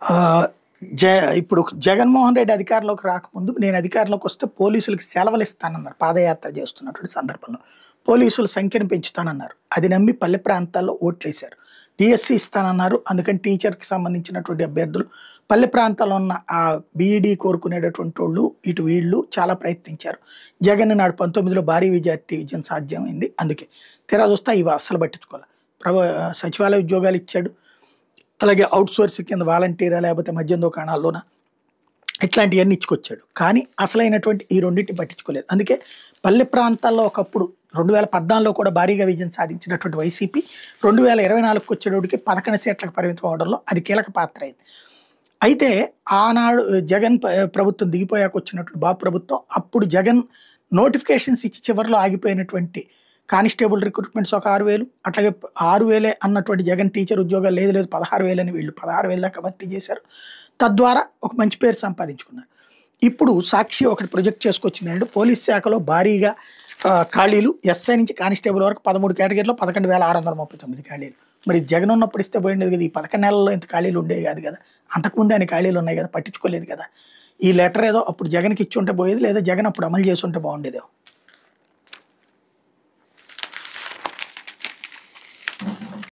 ఆహ్, జ ఇప్పుడు జగన్మోహన్ రెడ్డి అధికారంలోకి రాకముందు నేను అధికారంలోకి వస్తే పోలీసులకి సెలవులు ఇస్తానన్నారు. పాదయాత్ర చేస్తున్నటువంటి సందర్భంలో. పోలీసుల సంఖ్యను పెంచుతానన్నారు. అది నమ్మి పల్లె ప్రాంతాల్లో ఓట్లేశారు. డీఎస్సీ ఇస్తానన్నారు. అందుకని టీచర్‌కి సంబంధించినటువంటి అభ్యర్థులు పల్లె ప్రాంతాల్లో ఉన్న బీఈడీ కోరుకునేటటువంటోళ్ళు, ఇటు వీళ్ళు చాలా ప్రయత్నించారు. జగన్ నాడు 19లో భారీ విజయం సాధ్యమైంది. అందుకే. తీరా చూస్తే ఇవి అస్సలు పట్టించుకోలే. సచివాలయ ఉద్యోగాలు ఇచ్చాడు. అలాగే ఔట్‌సోర్సింగ్ కింద వాలంటీరా లేకపోతే మద్యం దుకాణాల్లోన ఇట్లాంటియన్నీ ఇచ్చుకొచ్చాడు. కానీ అసలైనటువంటి ఈ రెండిటిని పట్టించుకోలేదు. అందుకే పల్లె ప్రాంతాల్లో ఒకప్పుడు 2014లో కూడా భారీగా విజయం సాధించినటువంటి వైసీపీ 2024కి వచ్చేటప్పటికి 11 సీట్లకు పరిమితం అవ్వడంలో అది కీలక పాత్ర అయింది. అయితే ఆనాడు జగన్ ప్రభుత్వం దిగిపోయాక వచ్చినటువంటి బాబు ప్రభుత్వం అప్పుడు జగన్ నోటిఫికేషన్స్ ఇచ్చి చివరిలో ఆగిపోయినటువంటి కానిస్టేబుల్ రిక్రూట్మెంట్స్ ఒక 6,000 అట్లాగే 6,000 అన్నటువంటి జగన్ టీచర్ ఉద్యోగాలు లేదు 16,000 అని వీళ్ళు 16,000 దాకా భర్తీ చేశారు. తద్వారా ఒక మంచి పేరు సంపాదించుకున్నారు. ఇప్పుడు సాక్షి ఒకటి ప్రొజెక్ట్ చేసుకొచ్చింది అంటే పోలీస్ శాఖలో భారీగా ఖాళీలు ఎస్ఐ నుంచి కానిస్టేబుల్ వరకు 13 కేటగిరీలో 11,639 ఖాళీలు. మరి జగన్ ఉన్నప్పుడు ఇస్తే పోయిండేది కదా. ఈ 11 నెలల్లో ఇంత ఖాళీలు ఉండేవి కాదు కదా. అంతకుముందే అన్ని ఖాళీలు ఉన్నాయి కదా, పట్టించుకోలేదు కదా. ఈ లెటర్ ఏదో అప్పుడు జగన్కి ఇచ్చి ఉంటే పోయేది, లేదా జగన్ అప్పుడు అమలు చేసి ఉంటే బాగుండేదేమో.